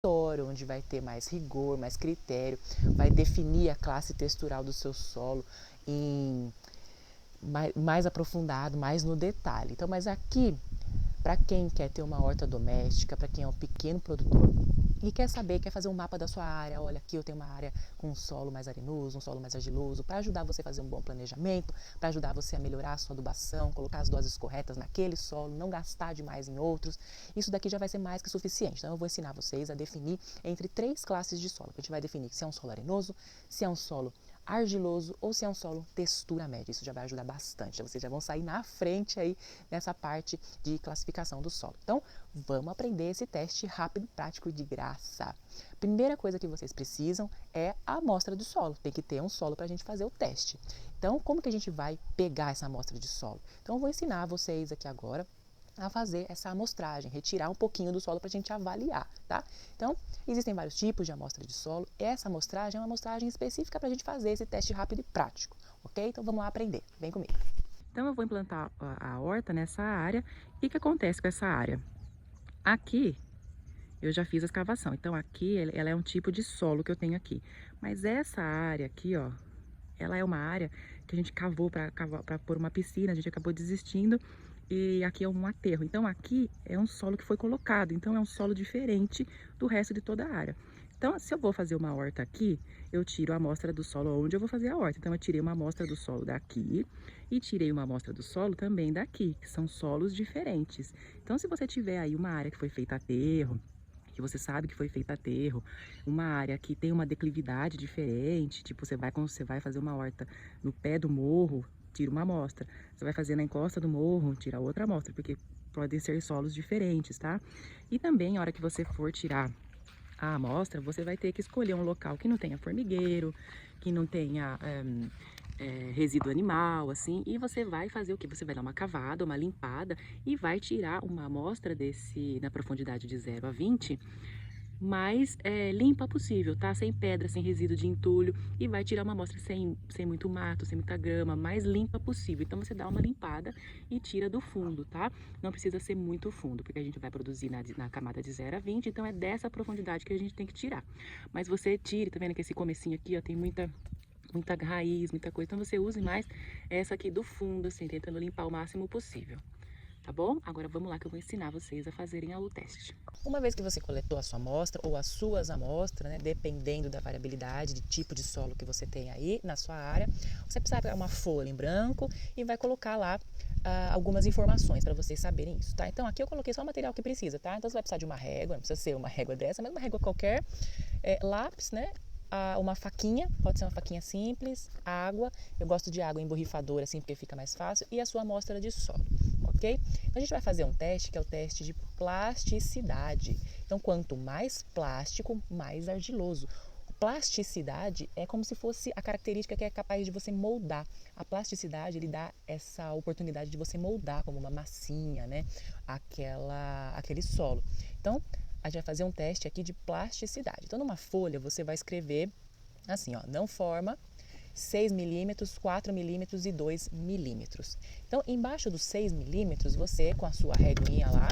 laboratório, onde vai ter mais rigor, mais critério, vai definir a classe textural do seu solo em mais aprofundado, mais no detalhe. Então, mas aqui, para quem quer ter uma horta doméstica, para quem é um pequeno produtor e quer saber, quer fazer um mapa da sua área, olha, aqui eu tenho uma área com um solo mais arenoso, um solo mais argiloso, para ajudar você a fazer um bom planejamento, para ajudar você a melhorar a sua adubação, colocar as doses corretas naquele solo, não gastar demais em outros, isso daqui já vai ser mais que suficiente. Então eu vou ensinar vocês a definir entre 3 classes de solo. A gente vai definir se é um solo arenoso, se é um solo argiloso ou se é um solo textura média. Isso já vai ajudar bastante. Vocês já vão sair na frente aí nessa parte de classificação do solo. Então, vamos aprender esse teste rápido, prático e de graça. Primeira coisa que vocês precisam é a amostra do solo. Tem que ter um solo para a gente fazer o teste. Então, como que a gente vai pegar essa amostra de solo? Então, eu vou ensinar vocês aqui agora a fazer essa amostragem, retirar um pouquinho do solo para a gente avaliar, tá? Então, existem vários tipos de amostra de solo. Essa amostragem é uma amostragem específica para a gente fazer esse teste rápido e prático, ok? Então, vamos lá aprender. Vem comigo. Então, eu vou implantar a horta nessa área. O que acontece com essa área? Aqui, eu já fiz a escavação. Então, aqui, ela é um tipo de solo que eu tenho aqui. Mas essa área aqui, ó, ela é uma área que a gente cavou para pôr uma piscina, a gente acabou desistindo. E aqui é um aterro. Então aqui é um solo que foi colocado. Então é um solo diferente do resto de toda a área. Então, se eu vou fazer uma horta aqui, eu tiro a amostra do solo onde eu vou fazer a horta. Então eu tirei uma amostra do solo daqui e tirei uma amostra do solo também daqui, que são solos diferentes. Então se você tiver aí uma área que foi feita a aterro, que você sabe que foi feita a aterro, uma área que tem uma declividade diferente, tipo quando você vai fazer uma horta no pé do morro, tira uma amostra. Você vai fazer na encosta do morro, tira outra amostra, porque podem ser solos diferentes, tá? E também, a hora que você for tirar a amostra, você vai ter que escolher um local que não tenha formigueiro, que não tenha resíduo animal, assim, e você vai fazer o que? Você vai dar uma cavada, uma limpada e vai tirar uma amostra na profundidade de 0 a 20, mais limpa possível, tá? Sem pedra, sem resíduo de entulho, e vai tirar uma amostra sem muito mato, sem muita grama, mais limpa possível. Então você dá uma limpada e tira do fundo, tá? Não precisa ser muito fundo, porque a gente vai produzir na camada de 0 a 20, então é dessa profundidade que a gente tem que tirar. Mas você tire, tá vendo que esse comecinho aqui, ó, tem muita raiz, muita coisa, então você use mais essa aqui do fundo, assim, tentando limpar o máximo possível. Tá bom? Agora vamos lá que eu vou ensinar vocês a fazerem o teste. Uma vez que você coletou a sua amostra ou as suas amostras, né, dependendo da variabilidade de tipo de solo que você tem aí na sua área, você precisa pegar uma folha em branco e vai colocar lá algumas informações para vocês saberem isso, tá? Então aqui eu coloquei só o material que precisa, tá? Então você vai precisar de uma régua, não precisa ser uma régua dessa, mas uma régua qualquer, lápis, né? Uma faquinha, pode ser uma faquinha simples, água, eu gosto de água em borrifador assim porque fica mais fácil, e a sua amostra de solo, ok? Então a gente vai fazer um teste que é o teste de plasticidade. Então quanto mais plástico, mais argiloso. Plasticidade é como se fosse a característica que é capaz de você moldar. A plasticidade, ele dá essa oportunidade de você moldar como uma massinha, né? Aquele solo. Então, a gente vai fazer um teste aqui de plasticidade. Então, numa folha, você vai escrever assim, ó, não forma 6 milímetros, 4 milímetros e 2 milímetros. Então, embaixo dos 6 milímetros, você, com a sua reguinha lá,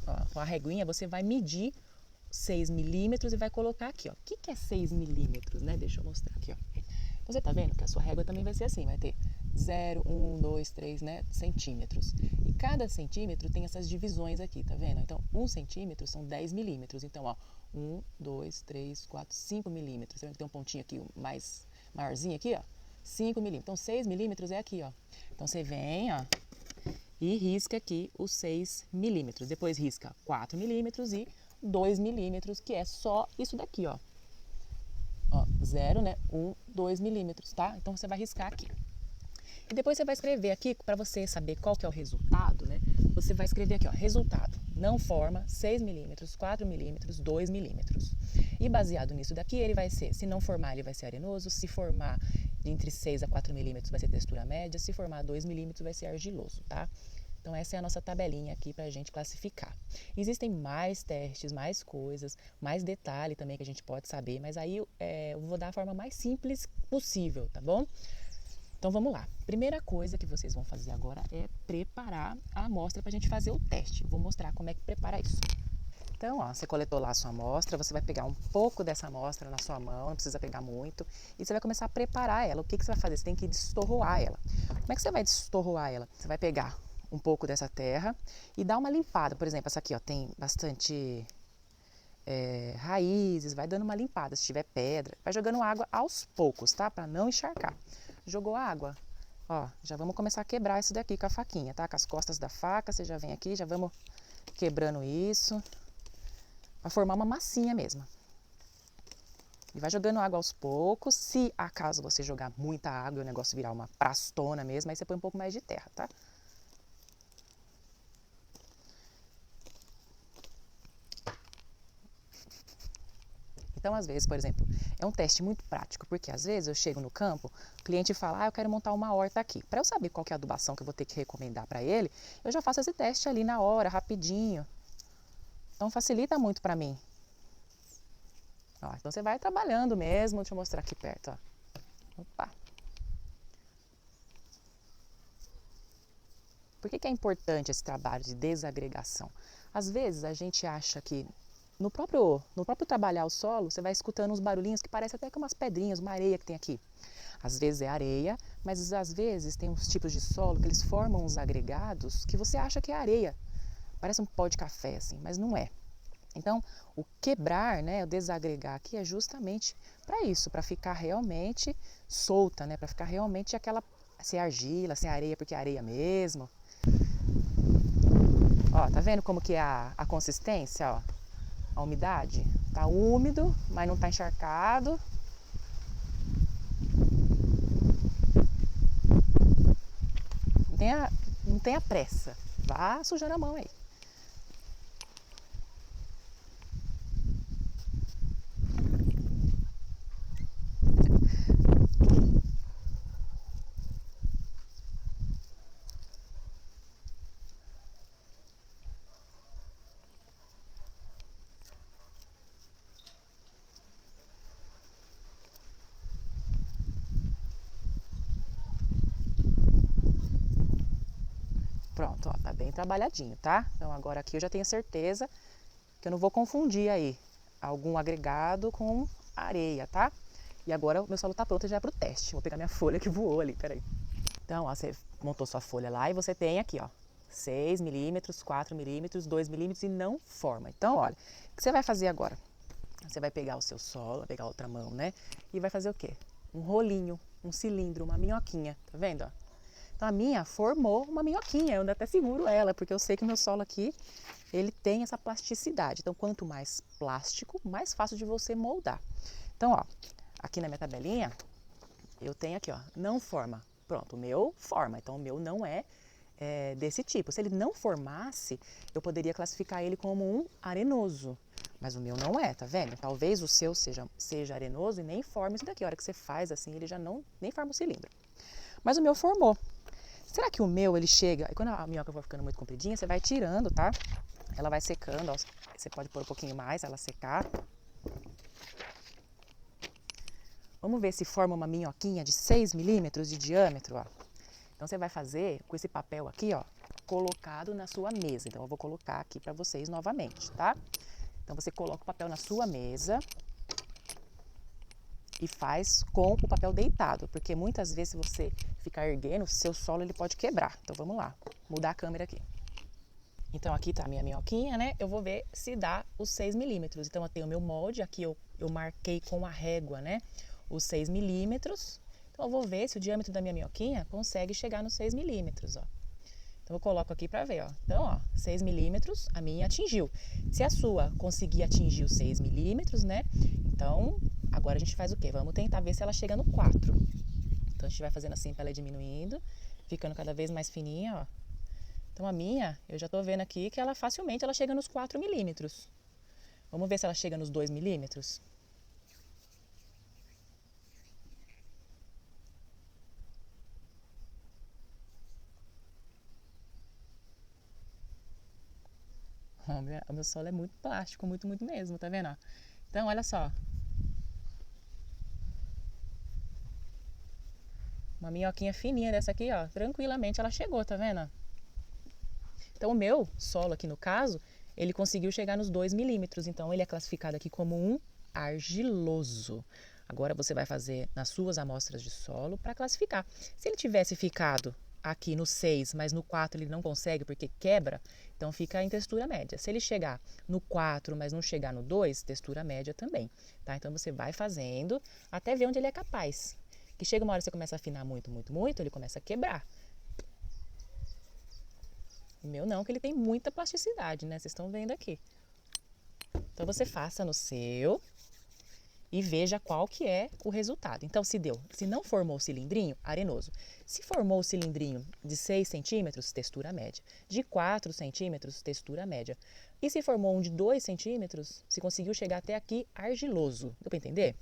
ó, com a reguinha, você vai medir 6 milímetros e vai colocar aqui, ó. O que é 6 milímetros, né? Deixa eu mostrar aqui, ó. Você tá vendo que a sua régua também vai ser assim, vai ter 0, 1, 2, 3, né, centímetros. E cada centímetro tem essas divisões aqui, tá vendo? Então, 1 centímetro são 10 milímetros. Então, ó, 1, 2, 3, 4, 5 milímetros. Tá vendo que tem um pontinho aqui mais maiorzinho aqui, ó? 5 milímetros. Então, 6 milímetros é aqui, ó. Então, você vem, ó, e risca aqui os 6 milímetros. Depois risca 4 milímetros e 2 milímetros, que é só isso daqui, ó. Ó, 0, né? 1, 2 milímetros, tá? Então você vai riscar aqui. E depois você vai escrever aqui, para você saber qual que é o resultado, né? Você vai escrever aqui, ó, resultado. Não forma 6 milímetros, 4 milímetros, 2 milímetros. E baseado nisso daqui, ele vai ser, se não formar, ele vai ser arenoso. Se formar entre 6 a 4 milímetros, vai ser textura média. Se formar 2 milímetros, vai ser argiloso, tá? Então essa é a nossa tabelinha aqui para a gente classificar. Existem mais testes, mais coisas, mais detalhe também que a gente pode saber, mas aí eu vou dar a forma mais simples possível, tá bom? Então vamos lá. Primeira coisa que vocês vão fazer agora é preparar a amostra para a gente fazer o teste. Eu vou mostrar como é que prepara isso. Então, ó, você coletou lá a sua amostra, você vai pegar um pouco dessa amostra na sua mão, não precisa pegar muito, e você vai começar a preparar ela. O que você vai fazer? Você tem que destorroar ela. Como é que você vai destorroar ela? Você vai pegar um pouco dessa terra e dar uma limpada. Por exemplo, essa aqui, ó, tem bastante raízes, vai dando uma limpada. Se tiver pedra, vai jogando água aos poucos, tá? Para não encharcar. Jogou água, ó, já vamos começar a quebrar isso daqui com a faquinha, tá? Com as costas da faca, você já vem aqui, já vamos quebrando isso. Para formar uma massinha mesmo. E vai jogando água aos poucos. Se acaso você jogar muita água e o negócio virar uma prastona mesmo, aí você põe um pouco mais de terra, tá? Então, às vezes, por exemplo, é um teste muito prático, porque às vezes eu chego no campo, o cliente fala, eu quero montar uma horta aqui. Para eu saber qual que é a adubação que eu vou ter que recomendar para ele, eu já faço esse teste ali na hora, rapidinho. Então, facilita muito para mim. Ó, então você vai trabalhando mesmo, deixa eu mostrar aqui perto, ó. Opa! Por que é importante esse trabalho de desagregação? Às vezes a gente acha que no próprio trabalhar o solo, você vai escutando uns barulhinhos que parecem até com umas pedrinhas, uma areia que tem aqui. Às vezes é areia, mas às vezes tem uns tipos de solo que eles formam uns agregados que você acha que é areia. Parece um pó de café, assim, mas não é. Então, o quebrar, né, o desagregar aqui é justamente para isso, para ficar realmente solta, né, para ficar realmente aquela, se é argila, se é areia, porque é areia mesmo. Ó, tá vendo como que é a consistência, ó? A umidade? Tá úmido, mas não tá encharcado. Não tenha pressa. Vá sujando a mão aí. Pronto, ó, tá bem trabalhadinho, tá? Então agora aqui eu já tenho certeza que eu não vou confundir aí algum agregado com areia, tá? E agora o meu solo tá pronto já pro teste. Vou pegar minha folha que voou ali, peraí. Então, ó, você montou sua folha lá e você tem aqui, ó, 6 milímetros, 4 milímetros, 2 milímetros e não forma. Então, olha, o que você vai fazer agora? Você vai pegar o seu solo, vai pegar a outra mão, né? E vai fazer o quê? Um rolinho, um cilindro, uma minhoquinha, tá vendo, ó? Então a minha formou uma minhoquinha, eu ainda até seguro ela, porque eu sei que o meu solo aqui, ele tem essa plasticidade. Então quanto mais plástico, mais fácil de você moldar. Então, ó, aqui na minha tabelinha, eu tenho aqui, ó, não forma. Pronto, o meu forma, então o meu não é, desse tipo. Se ele não formasse, eu poderia classificar ele como um arenoso. Mas o meu não é, tá vendo? Talvez o seu seja arenoso e nem forme isso daqui. A hora que você faz assim, ele já não, nem forma o cilindro. Mas o meu formou. Será que o meu, ele chega... E quando a minhoca for ficando muito compridinha, você vai tirando, tá? Ela vai secando, ó. Você pode pôr um pouquinho mais, ela secar. Vamos ver se forma uma minhoquinha de 6 milímetros de diâmetro, ó. Então você vai fazer com esse papel aqui, ó, colocado na sua mesa. Então eu vou colocar aqui para vocês novamente, tá? Então você coloca o papel na sua mesa e faz com o papel deitado, porque muitas vezes se você ficar erguendo, seu solo ele pode quebrar. Então vamos lá, mudar a câmera aqui. Então aqui tá a minha minhoquinha, né? Eu vou ver se dá os 6 milímetros. Então eu tenho o meu molde, aqui eu marquei com a régua, né? Os 6 milímetros. Então eu vou ver se o diâmetro da minha minhoquinha consegue chegar nos 6 milímetros, ó. Então eu coloco aqui pra ver, ó. Então, ó, 6 milímetros, a minha atingiu. Se a sua conseguir atingir os 6 milímetros, né? Então, agora a gente faz o quê? Vamos tentar ver se ela chega no 4. Então a gente vai fazendo assim pra ela ir diminuindo, ficando cada vez mais fininha, ó. Então a minha, eu já tô vendo aqui que ela facilmente ela chega nos 4 milímetros. Vamos ver se ela chega nos 2 milímetros. O meu solo é muito plástico, muito, muito mesmo, tá vendo? Então, olha só. Uma minhoquinha fininha dessa aqui, ó, tranquilamente ela chegou, tá vendo? Então o meu solo aqui no caso, ele conseguiu chegar nos 2 milímetros, então ele é classificado aqui como um argiloso. Agora você vai fazer nas suas amostras de solo para classificar. Se ele tivesse ficado aqui no 6, mas no 4 ele não consegue porque quebra, então fica em textura média. Se ele chegar no 4, mas não chegar no 2, textura média também, tá? Então você vai fazendo até ver onde ele é capaz. Que chega uma hora que você começa a afinar muito, muito, muito, ele começa a quebrar. O meu não, que ele tem muita plasticidade, né? Vocês estão vendo aqui. Então você faça no seu e veja qual que é o resultado. Então, se não formou o cilindrinho, arenoso. Se formou o cilindrinho de 6 centímetros, textura média. De 4 centímetros, textura média. E se formou um de 2 centímetros, se conseguiu chegar até aqui, argiloso. Deu para entender?